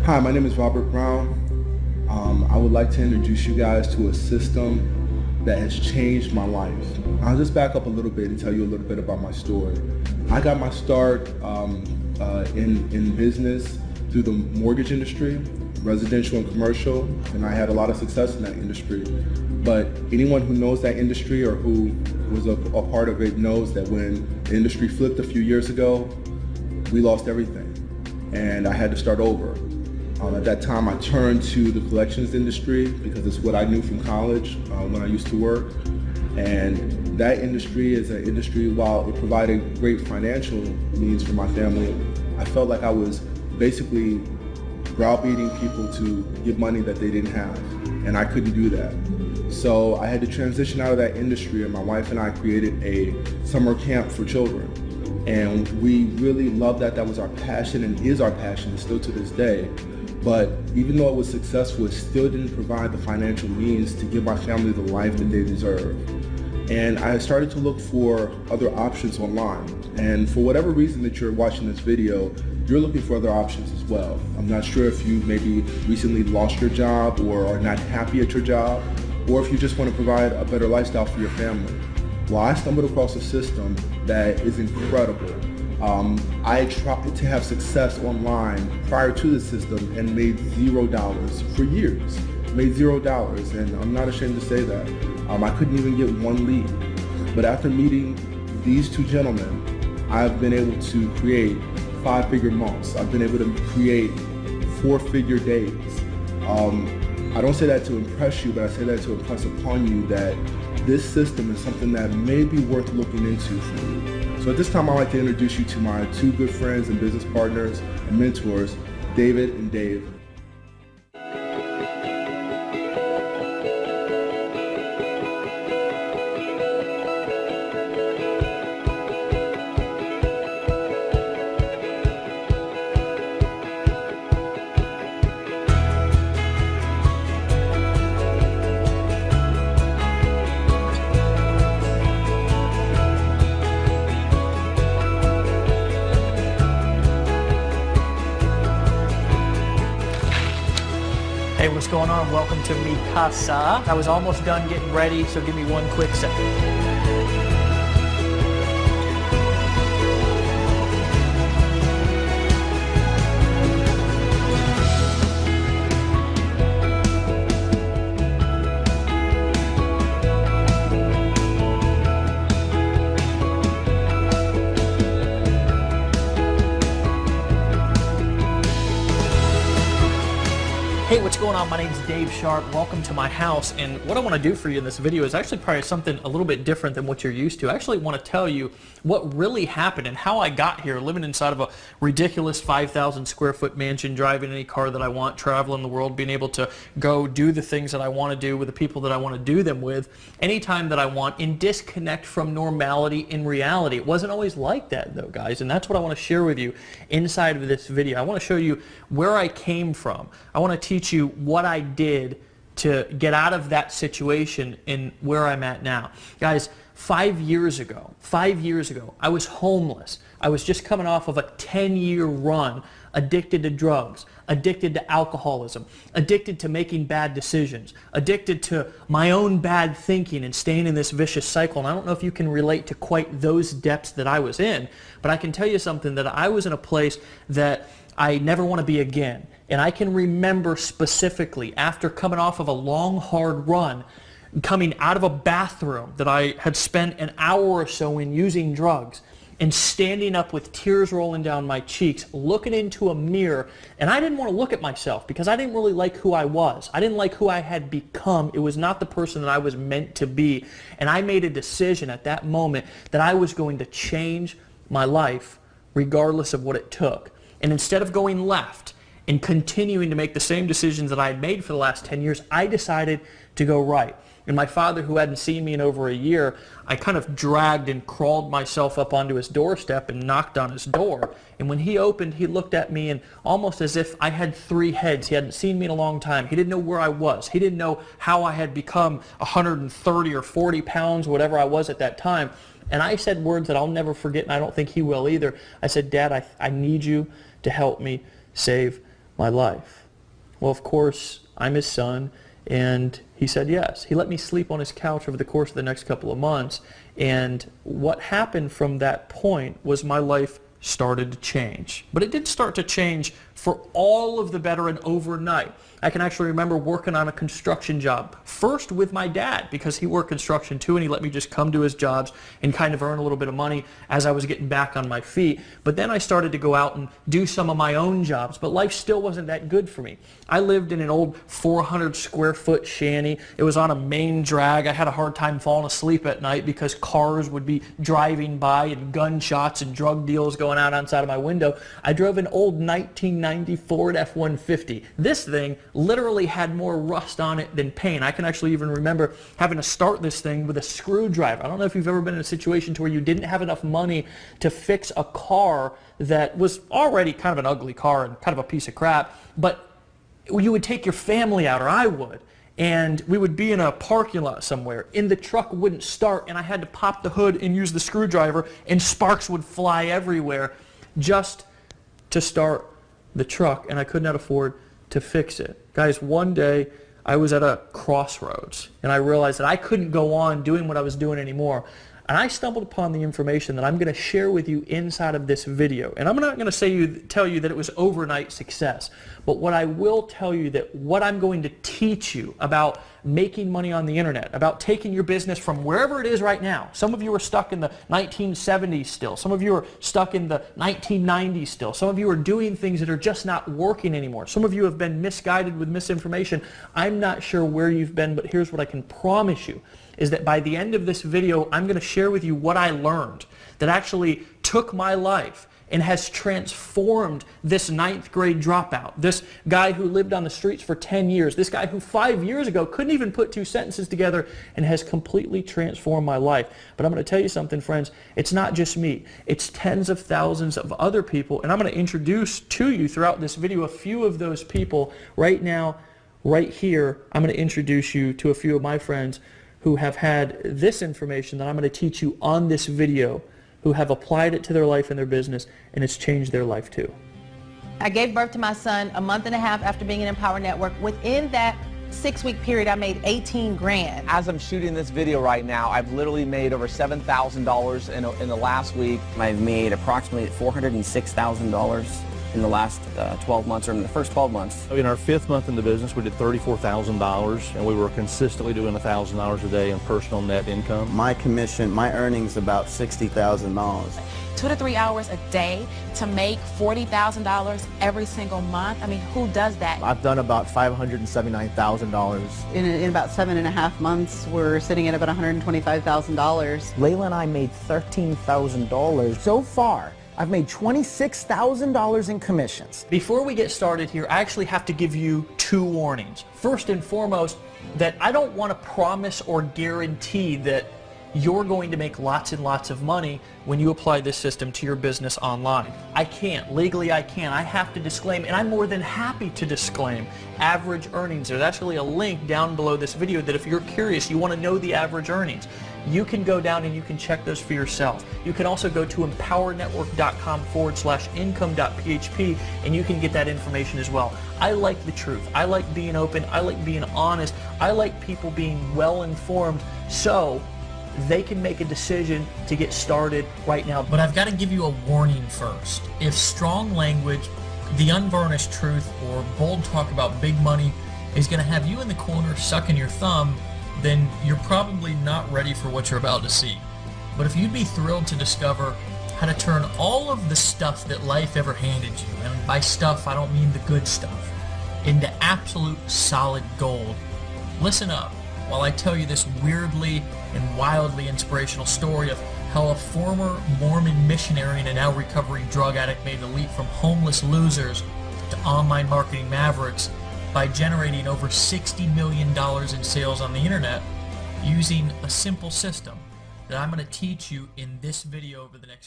Hi, my name is Robert Brown. I would like to introduce you guys to a system that has changed my life. I'll just back up a little bit and tell you a little bit about my story. I got my start in business through the mortgage industry, residential and commercial, and I had a lot of success in that industry. But anyone who knows that industry or who was a part of it knows that when the industry flipped a few years ago, we lost everything, and I had to start over. At that time, I turned to the collections industry because it's what I knew from college when I used to work. And that industry is an industry, while it provided great financial needs for my family, I felt like I was basically browbeating people to give money that they didn't have, and I couldn't do that. So I had to transition out of that industry, and my wife and I created a summer camp for children. And we really loved that. That was our passion and is our passion, and still to this day. But even though it was successful, it still didn't provide the financial means to give my family the life that they deserve. And I started to look for other options online. And for whatever reason that you're watching this video, you're looking for other options as well. I'm not sure if you maybe recently lost your job or are not happy at your job, or if you just want to provide a better lifestyle for your family. Well, I stumbled across a system that is incredible. I tried to have success online prior to the system and made $0 for years. Made $0, and I'm not ashamed to say that. I couldn't even get one lead. But after meeting these two gentlemen, I've been able to create 5-figure months. I've been able to create 4-figure days. I don't say that to impress you, but I say that to impress upon you that this system is something that may be worth looking into for you. So at this time, I'd like to introduce you to my two good friends and business partners and mentors, David and Dave. Hey, what's going on? Welcome to Mi Casa. I was almost done getting ready, so give me one quick second. Hey, what's going on? My name's Dave Sharp. Welcome to my house, and what I want to do for you in this video is actually probably something a little bit different than what you're used to. I actually want to tell you what really happened and how I got here, living inside of a ridiculous 5,000 square foot mansion, driving any car that I want, traveling the world, being able to go do the things that I want to do with the people that I want to do them with anytime that I want, and disconnect from normality in reality. It wasn't always like that though, guys, and that's what I want to share with you inside of this video. I want to show you where I came from. I want to teach you what I did to get out of that situation and where I'm at now. Guys, 5 years ago, I was homeless. I was just coming off of a 10-year run, addicted to drugs, addicted to alcoholism, addicted to making bad decisions, addicted to my own bad thinking and staying in this vicious cycle. And I don't know if you can relate to quite those depths that I was in, but I can tell you something, that I was in a place that I never want to be again. And I can remember specifically, after coming off of a long, hard run, coming out of a bathroom that I had spent an hour or so in using drugs, and standing up with tears rolling down my cheeks, looking into a mirror, and I didn't want to look at myself because I didn't really like who I was. I didn't like who I had become. It was not the person that I was meant to be. And I made a decision at that moment that I was going to change my life regardless of what it took. And instead of going left and continuing to make the same decisions that I had made for the last 10 years, I decided to go right. And my father, who hadn't seen me in over a year, I kind of dragged and crawled myself up onto his doorstep and knocked on his door. And when he opened, he looked at me, and almost as if I had 3 heads. He hadn't seen me in a long time. He didn't know where I was. He didn't know how I had become 130 or 40 pounds, whatever I was at that time. And I said words that I'll never forget, and I don't think he will either. I said, "Dad, I need you to help me save my life? Well, of course, I'm his son, and he said yes. He let me sleep on his couch over the course of the next couple of months, and what happened from that point was my life started to change. But it did start to change for all of the better and overnight. I can actually remember working on a construction job, first with my dad, because he worked construction too, and he let me just come to his jobs and kind of earn a little bit of money as I was getting back on my feet. But then I started to go out and do some of my own jobs, but life still wasn't that good for me. I lived in an old 400 square foot shanty. It was on a main drag. I had a hard time falling asleep at night because cars would be driving by and gunshots and drug deals going out outside of my window. I drove an old 1990 Ford F-150. This thing literally had more rust on it than paint. I can actually even remember having to start this thing with a screwdriver. I don't know if you've ever been in a situation to where you didn't have enough money to fix a car that was already kind of an ugly car and kind of a piece of crap, but you would take your family out, or I would, and we would be in a parking lot somewhere, and the truck wouldn't start, and I had to pop the hood and use the screwdriver, and sparks would fly everywhere just to start the truck, and I could not afford to fix it. Guys, one day I was at a crossroads, and I realized that I couldn't go on doing what I was doing anymore. And I stumbled upon the information that I'm going to share with you inside of this video. And I'm not going to tell you that it was overnight success. But what I will tell you that what I'm going to teach you about making money on the internet, about taking your business from wherever it is right now. Some of you are stuck in the 1970s still. Some of you are stuck in the 1990s still. Some of you are doing things that are just not working anymore. Some of you have been misguided with misinformation. I'm not sure where you've been, but here's what I can promise you, is that by the end of this video, I'm going to share with you what I learned that actually took my life and has transformed this 9th grade dropout, this guy who lived on the streets for 10 years, this guy who 5 years ago couldn't even put 2 sentences together, and has completely transformed my life. But I'm going to tell you something, friends, it's not just me. It's tens of thousands of other people, and I'm going to introduce to you throughout this video a few of those people. Right now, right here, I'm going to introduce you to a few of my friends who have had this information that I'm going to teach you on this video, who have applied it to their life and their business, and it's changed their life too. I gave birth to my son a month and a half after being in Empower Network. Within that 6-week period, I made 18 grand. As I'm shooting this video right now, I've literally made over $7,000 in the last week. I've made approximately $406,000 in the last 12 months, or in the first 12 months. In our 5th month in the business, we did $34,000, and we were consistently doing $1,000 a day in personal net income. My commission, my earnings about $60,000. 2 to 3 hours a day to make $40,000 every single month. I mean, who does that? I've done about $579,000. In about 7.5 months, we're sitting at about $125,000. Layla and I made $13,000. So far, I've made $26,000 in commissions. Before we get started here, I actually have to give you 2 warnings. First and foremost, that I don't want to promise or guarantee that you're going to make lots and lots of money when you apply this system to your business online. I can't. Legally, I can't. I have to disclaim, and I'm more than happy to disclaim, average earnings. There's actually a link down below this video that if you're curious, you want to know the average earnings, you can go down and you can check those for yourself. You can also go to empowernetwork.com/income.php and you can get that information as well. I like the truth. I like being open. I like being honest. I like people being well informed so they can make a decision to get started right now. But I've got to give you a warning first. If strong language, the unvarnished truth, or bold talk about big money is going to have you in the corner sucking your thumb, then you're probably not ready for what you're about to see. But if you'd be thrilled to discover how to turn all of the stuff that life ever handed you, and by stuff I don't mean the good stuff, into absolute solid gold, listen up while I tell you this weirdly and wildly inspirational story of how a former Mormon missionary and a now recovering drug addict made the leap from homeless losers to online marketing mavericks by generating over $60 million in sales on the internet using a simple system that I'm going to teach you in this video over the next